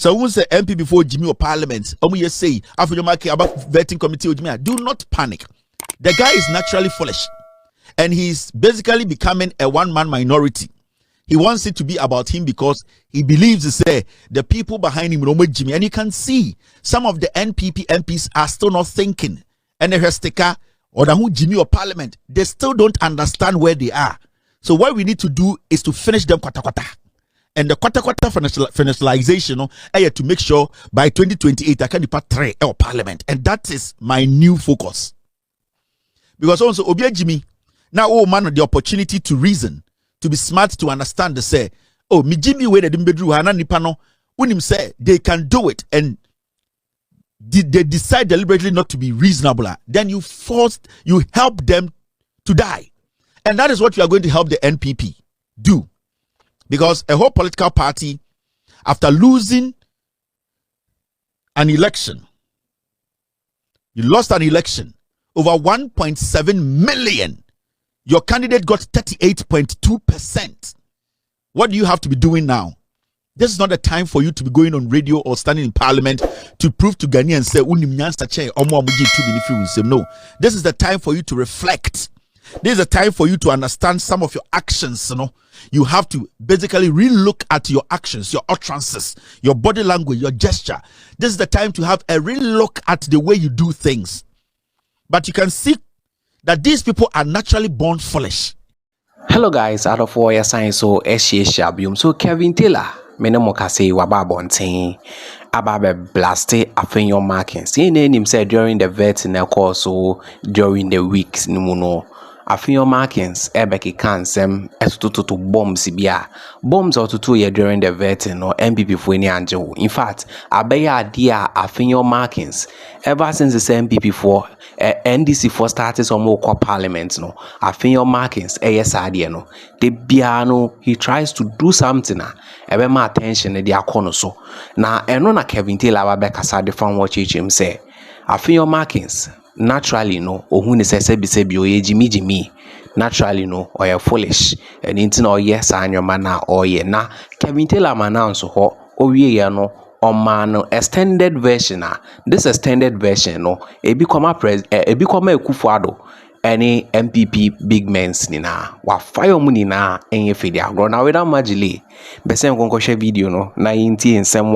So who say MP before Jimmy or Parliament? You say Afenyo Markins about vetting committee or Jimmy. Do not panic. The guy is naturally foolish, and he's basically becoming a one-man minority. He wants it to be about him because he believes the people behind him Jimmy, and you can see some of the NPP MPs are still not thinking. And the Hestika or the Jimmy or Parliament, they still don't understand where they are. So what we need to do is to finish them kwata kwata. And the kwata kwata financialization, to make sure by 2028 I can depart 3 or Parliament, and that is my new focus. Because also Obia Jimmy now man the opportunity to reason, to be smart, to understand the say, oh, me Jimmy way the bedru hana nipano, unim say they can do it, and they decide deliberately not to be reasonable, then you help them to die. And that is what you are going to help the NPP do. Because a whole political party, after losing an election, you lost an election over 1.7 million. Your candidate got 38.2%. What do you have to be doing now? This is not the time for you to be going on radio or standing in Parliament to prove to Ghanaians say, no. This is the time for you to reflect. This is a time for you to understand some of your actions. You have to basically relook at your actions, your utterances, your body language, your gesture. This is the time to have a relook at the way you do things. But you can see that these people are naturally born foolish. Hello guys, out of warrior science so shabium. So Kevin Taylor, menemokase wababontin ababe blaste Afenyo Markins. CNN said during the veterinary course, so during the weeks nimuno. Afenyo Markins ebeki kansem etututu bombs bia bombs otutu ye during the vetting or MPP fweni anjo. In fact, abeya dia Afenyo Markins ever since the MPP for NDC for started some more parliament no Afenyo Markins yes idea no the biano he tries to do something ebe ma attention the akono so na eno na Kevin Taylor abeka sa different watch him say Afenyo Markins naturally no ohun se sebi oye jimi naturally no or foolish and intin or yes and your mana or ye na Kevin Taylor announce ho owie ya no on man extended version this extended version no e become Akuffo Addo any MPP big men's nina wa fire money na enye fidi agro na weda magile bese nkonko share video no na yinti ensem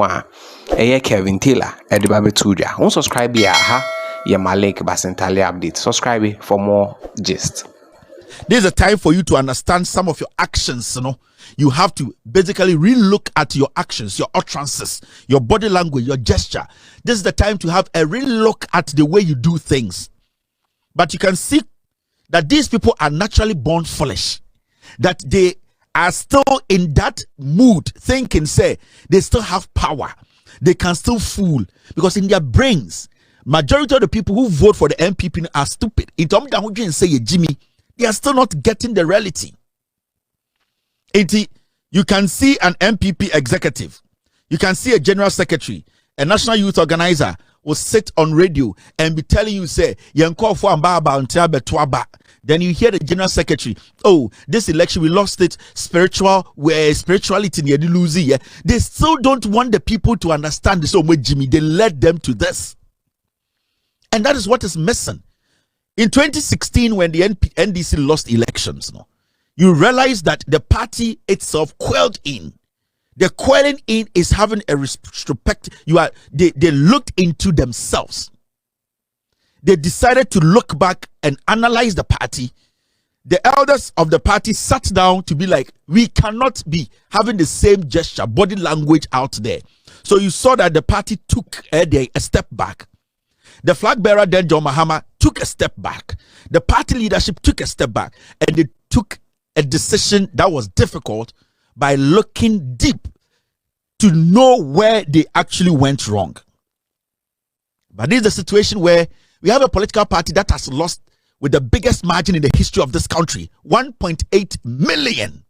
eye Kevin Taylor e de babe tuja won subscribe ya my link basentale update. Subscribe for more gist. This is a time for you to understand some of your actions. You have to basically relook at your actions, your utterances, your body language, your gesture. This is the time to have a relook at the way you do things. But you can see that these people are naturally born foolish, that they are still in that mood thinking, say, they still have power, they can still fool, because in their brains, majority of the people who vote for the MPP are stupid. Say Jimmy, they are still not getting the reality. You can see an MPP executive, you can see a general secretary, a national youth organizer will sit on radio and be telling you, say, then you hear the general secretary, oh, this election we lost it, spirituality they still don't want the people to understand this. So Jimmy, they led them to this. And that is what is missing. In 2016, when the NDC lost elections, you realize that the party itself quailed in. The quelling in is having a retrospective. They looked into themselves. They decided to look back and analyze the party. The elders of the party sat down to be like, we cannot be having the same gesture, body language out there. So you saw that the party took a step back. The flag bearer then John Mahama took a step back. The party leadership took a step back, and they took a decision that was difficult by looking deep to know where they actually went wrong. But this is a situation where we have a political party that has lost with the biggest margin in the history of this country, 1.8 million.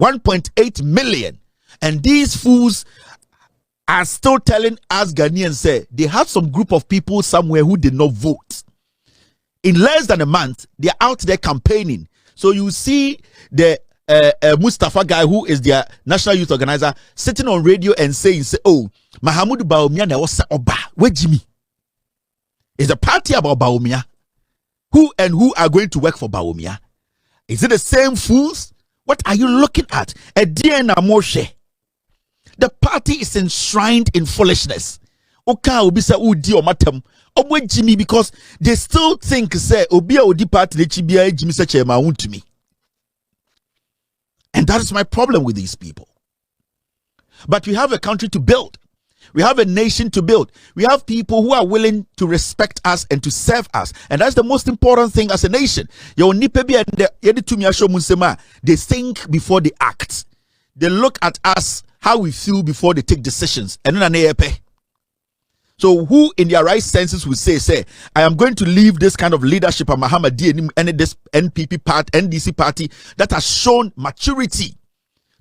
1.8 million. And these fools are still telling us Ghanaians, say they have some group of people somewhere who did not vote. In less than a month, they're out there campaigning. So you see the Mustafa guy who is their national youth organizer sitting on radio and saying, oh, Mahamudu Bawumia na wasa oba, where Jimmy? Is a party about Bawumia? Who are going to work for Bawumia? Is it the same fools? What are you looking at? Ediana Moshe. The party is enshrined in foolishness. Oka obisa udi omatem. Obwe Jimmy, because they still think say Obia Odi party le chibia Jimmy seche ma to me. And that is my problem with these people. But we have a country to build. We have a nation to build. We have people who are willing to respect us and to serve us. And that's the most important thing as a nation. They think before they act. They look at us, how we feel before they take decisions. So who in their right senses will say, I am going to leave this kind of leadership of Muhammadi and this NDC party that has shown maturity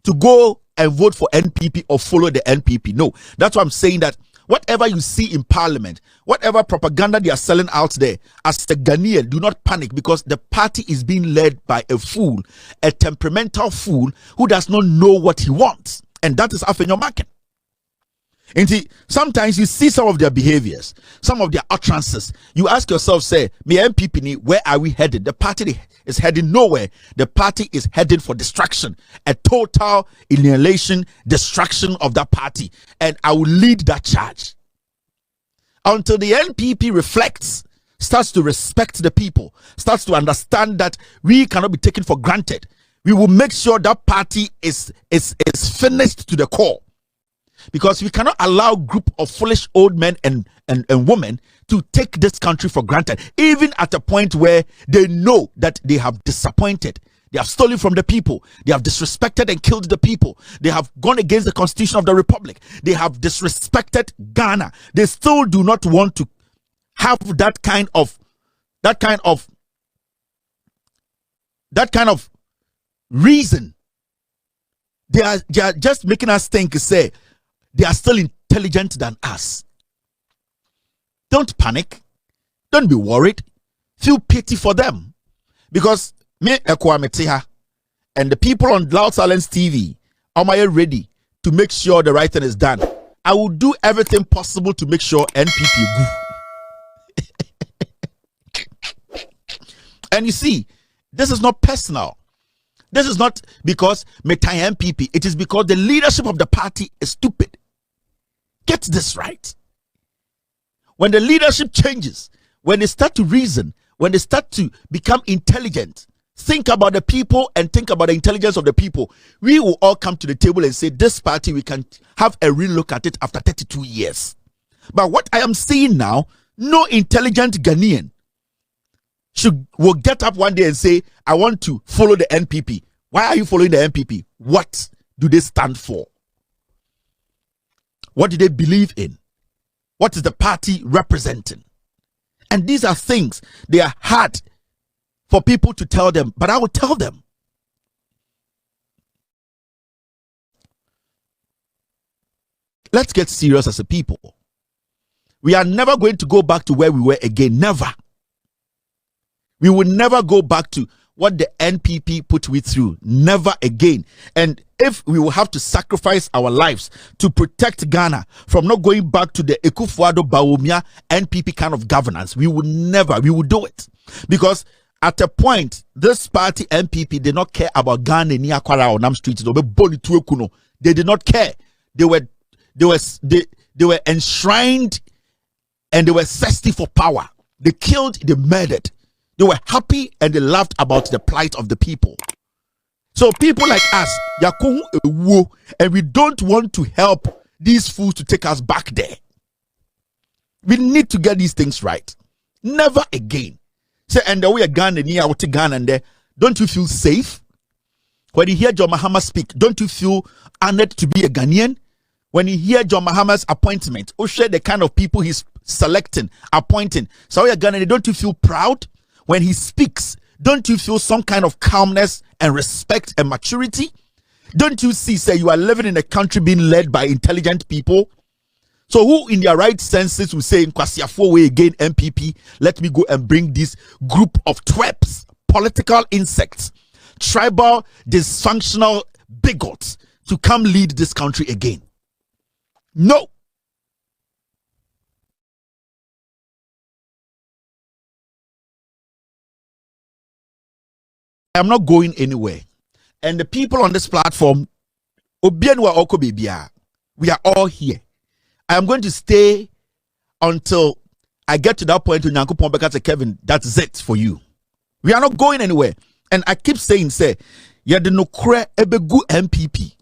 to go and vote for NPP or follow the NPP. No, that's why I'm saying that whatever you see in parliament, whatever propaganda they are selling out there, as the Ghanaian, do not panic, because the party is being led by a fool, a temperamental fool who does not know what he wants. And that is Afenyo Markins. And see, sometimes you see some of their behaviors, some of their utterances. You ask yourself, say, me MPP, where are we headed? The party is heading nowhere. The party is headed for destruction, a total annihilation, destruction of that party. And I will lead that charge. Until the NPP reflects, starts to respect the people, starts to understand that we cannot be taken for granted. We will make sure that party is finished to the core. Because we cannot allow a group of foolish old men and women to take this country for granted, even at a point where they know that they have disappointed. They have stolen from the people. They have disrespected and killed the people. They have gone against the Constitution of the Republic. They have disrespected Ghana. They still do not want to have that kind of reason. They are just making us think, say, they are still intelligent than us. Don't panic. Don't be worried. Feel pity for them. Because me, Ekwameteha, and the people on Loud Silence TV are ready to make sure the right thing is done. I will do everything possible to make sure NPP go. And you see, this is not personal. This is not because Metai MPP. It is because the leadership of the party is stupid. Get this right. When the leadership changes, when they start to reason, when they start to become intelligent, think about the people and think about the intelligence of the people, we will all come to the table and say, this party, we can have a real look at it after 32 years. But what I am seeing now, no intelligent Ghanaian will get up one day and say, I want to follow the NPP. Why are you following the NPP? What do they stand for? What do they believe in? What is the party representing? And these are things, they are hard for people to tell them, but I will tell them. Let's get serious as a people. We are never going to go back to where we were again. Never. We will never go back to what the NPP put we through. Never again. And if we will have to sacrifice our lives to protect Ghana from not going back to the Akuffo Bawumia NPP kind of governance, we will do it. Because at a point, this party NPP did not care about Ghana near Kwara or Nam Street. They did not care. They were enshrined and they were thirsty for power. They killed, they murdered. They were happy and they laughed about the plight of the people. So people like us, and we don't want to help these fools to take us back there. We need to get these things right. Never again. Say, and the way a Ghana near what Ghana and there, don't you feel safe? When you hear John Mahama speak, don't you feel honored to be a Ghanaian? When you hear John Mahama's appointment, or share the kind of people he's selecting, appointing, so you're Ghanaian, don't you feel proud? When he speaks, don't you feel some kind of calmness and respect and maturity? Don't you see, say, you are living in a country being led by intelligent people? So who in their right senses will say, in Kwasiafo way again, MPP, let me go and bring this group of twerps, political insects, tribal, dysfunctional bigots to come lead this country again. No. I'm not going anywhere. And the people on this platform, we are all here. I am going to stay until I get to that point when Nyankopon beka say, Kevin, that's it for you. We are not going anywhere. And I keep saying, say, you the no kre ebegu MPP.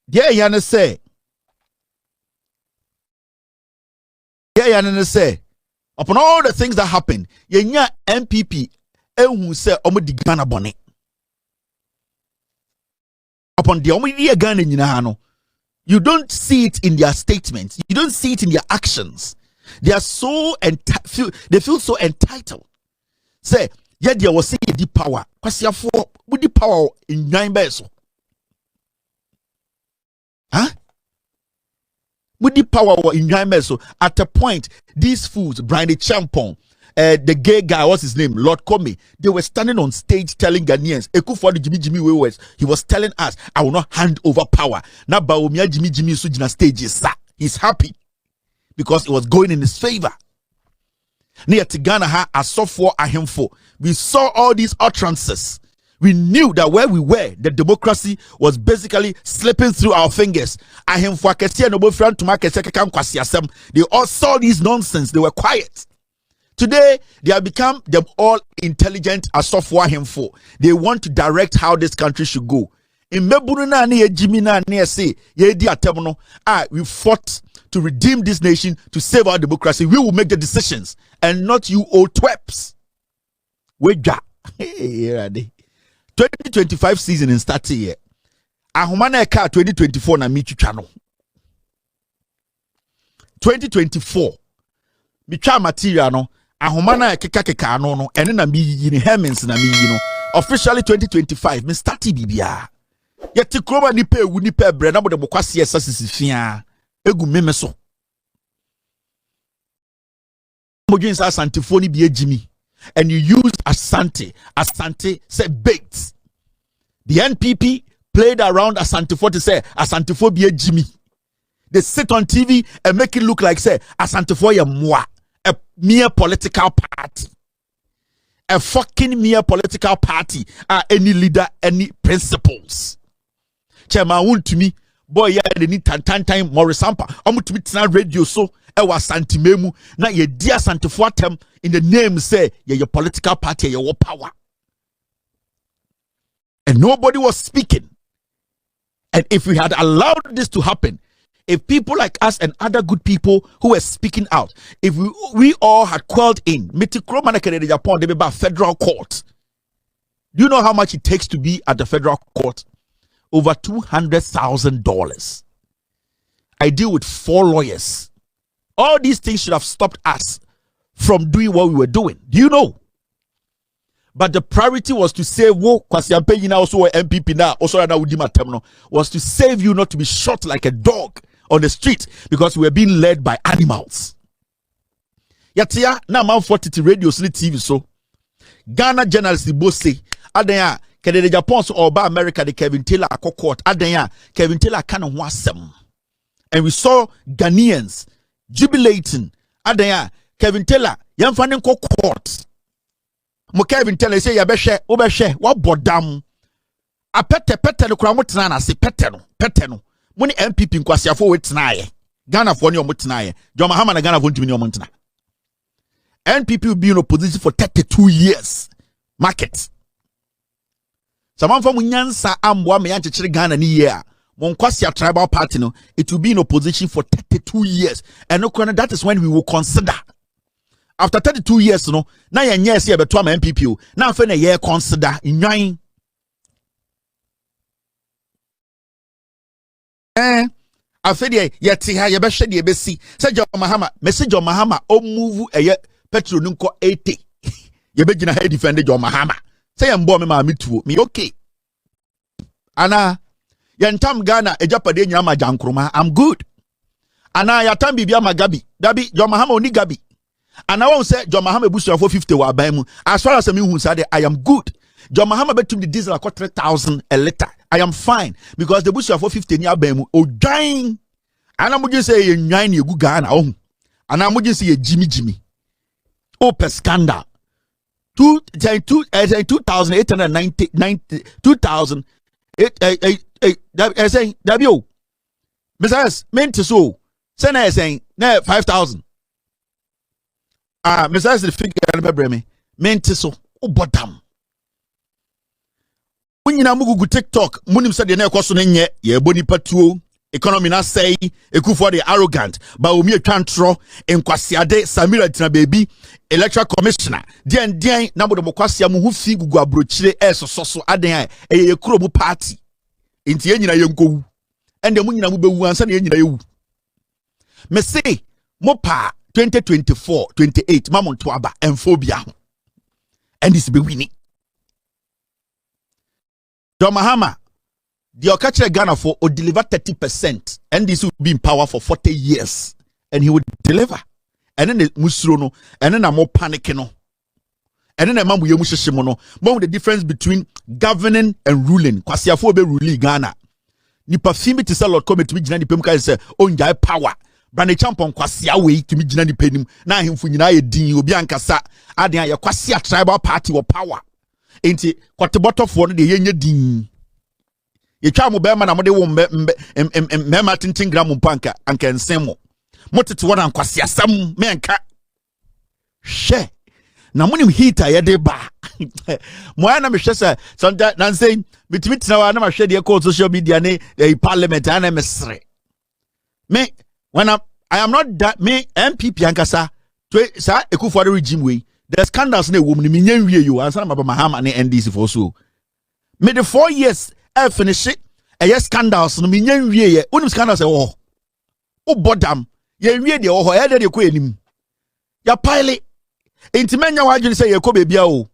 Yeah, yana say. Yeah, yana say. Upon all the things that happen, yenya MPP who say omo di Ghana bone. Upon the omo Ghana nyina no. You don't see it in their statements. You don't see it in their actions. They are so they feel so entitled. Say, yeah, there was say the power. Kwasiafo with the power in 9 beso. Huh? With the power in 9 beso. At a point, these fools, Brian Champon, the gay guy, what's his name? Lord Comey, they were standing on stage telling Ghanaians, Akuffo the Jimmy Wewes, he was telling us, I will not hand over power. Now Baumia Jimmy Sujina stages, he's happy because it was going in his favor. Near Tigana ha a software ahemfo. We saw all these utterances. We knew that where we were, the democracy was basically slipping through our fingers. They all saw these nonsense. They were quiet. Today, they have become the all intelligent as software himfo. They want to direct how this country should go. In Mebununa near Jimina near say, we fought to redeem this nation, to save our democracy. We will make the decisions and not you old twerps. Weja. 2025 season in start here. Ahumana eka 2024 na michu channel. 2024. Micha material no. Ahumana keka no ene na mi yini Hermins na mi yino. Officially 2025 me starti bibia. Yeti kroma nipe ewu nipe bre na bode bokwase esa sisifia. Egu meme so. Mojin sa santifoni bi ejimi. And you use Asante. Asante said baked. The NPP played around Asante to say Asante be a Jimmy. They sit on TV and make it look like say Asante ye moi. A mere political party. A fucking mere political party. Any leader, any principles. Chairman won to me. Boy, yeah, they need time more sampa. I'm to meet na radio so ewa santimemu na ye dear santifuatem in the name say your political party, your power. And nobody was speaking. And if we had allowed this to happen, if people like us and other good people who were speaking out, if we all had quelled in, Japan, they be about federal court. Do you know how much it takes to be at the federal court? Over $200,000. I deal with 4 lawyers. All these things should have stopped us from doing what we were doing. Do you know? But the priority was to save also MPP now, also was to save you not to be shot like a dog on the street because we were being led by animals. Yatia na man 40 radio TV so Ghana journalists both say adanya Kede Japan so oba America the Kevin Taylor court adanya Kevin Taylor kind of wasem. And we saw Ghanaians jubilating adanya Kevin Taylor yamfanin court. Mo Kevin Taylor say yabeshe obeshe wa bodam apete no kura mutena na se pete no mo ni MPP nkwasiafo wetena ye Ghana for ni omutena ye John Mahama na Ghana for ntimi ni omutena. NPP will be in opposition for 32 years. Market. Someone from Nyansa Amwa me yanchire Ghana ni year. Monkwasi tribal party no, it will be in opposition for 32 years. And no, that is when we will consider. After 32 years, no, now you're yes, yeah, but to MPP. Now, for a year, consider in nine. After the yet, see how you best shed the BC. Say John Mahama, message John Mahama, oh, move a year, petrol nunco 80. You begin a head defended John Mahama. Say I'm bomb me too. Me okay. Anna, yantam Ghana, a Japanese yama jankroma, I'm good. Anna, yatam bibia magabi, Dabi, John Mahama only gabi. And I won't say John Mahama Bush for 50 wa baimu. As far as I mean who said I am good. John Mahama betum the diesel at 3,000 a liter. I am fine because the bush for 15 years bemu o dying. And I'm just say you nine you go Ghana oh. And I'm just say Jimmy. Oh per scandal. 2,890 saying W. Mrs. meant to so. Send saying 5,000. Mrs. the figure remember me. Meant to so. Oh bottom. When you na mugu TikTok, munim said the next question nye ye boni patuo. Economy na say Akuffo the arrogant but omi twantro enkwasiade Samira tina baby electoral commissioner den na bodo mokwasia mu hu fi gugu abrochire so aden ye kuro mu party enti ye nyina ye nkowu ende mu nyina mu bewu ansa na ye nyina ye wu me say mo pa 2024 28 mamonto aba emphobia ho and this be winning John Mahama the Okachre Ghana for will deliver 30%, and this will be in power for 40 years, and he would deliver. And then the Musrono, and then I'm more panicking. And then I'm more the difference between governing and ruling. Kwasiafo be ruling Ghana. Ni parfumi to sell Lord come to me Jinani Pemka say own jai power. Brane champon Kwasiawe to me Jinani Penim. Na him funyina ye din obi ankasa aden ya Kwasia tribal party or power. Enti kwateboto for the yenye din. Ye twa mo be ma na mo de wo mema tintin gram mpanka anka ensemo motete wona nkwase asam menka hwe na monim heater ye de ba mo ana me hwe se sonda nan say mitimi tina wa na ma hwe de ko social media ne parliament ana mesre me when I am not that me MPP ankasa to sa Akuffo regime way the scandals na wo me nya wie yo ansa na Mahama ne NDC for so me the 4 years finish it. Yes, scandals. No, me nyanwie ye. Unim scandals oh. O bodam. Ye nwie de oh. Ye de ko enim. Ya pile. Inti menya wadwene say ye ko bebia o.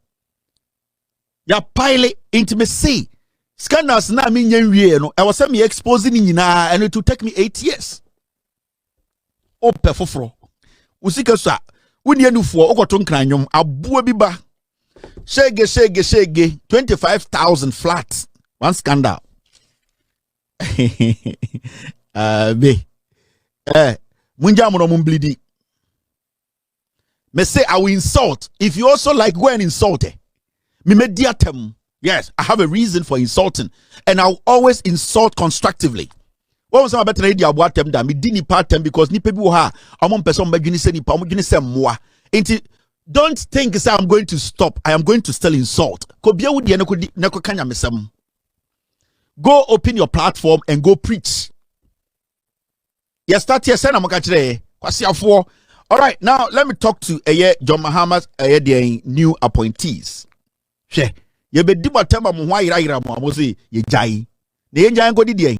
Ya pile inti me say scandals na me nyanwie no. I was say me exposing nyina and it will take me 8 years. O perfofro. Usika so a woni anufuo okoto nkranwom aboa bi ba. Shege 25,000 flats. One scandal. Munja mono mumblidi. Me say I will insult. If you also like go and insult me mediatem. Yes, I have a reason for insulting, and I'll always insult constructively. What was my better idea about them that me dini partem because ni people ha among person badwini se ni pa amudwini se mwa. Don't think say I'm going to stop. I am going to still insult. Kobia wudi neko kanya mesem. Go open your platform and go preach. Yes, start here. Send Kwasiafo. All right, now let me talk to John Mahama's new appointees. She, ye be diba tema muwa ira mo say ye jai. Ne jai go di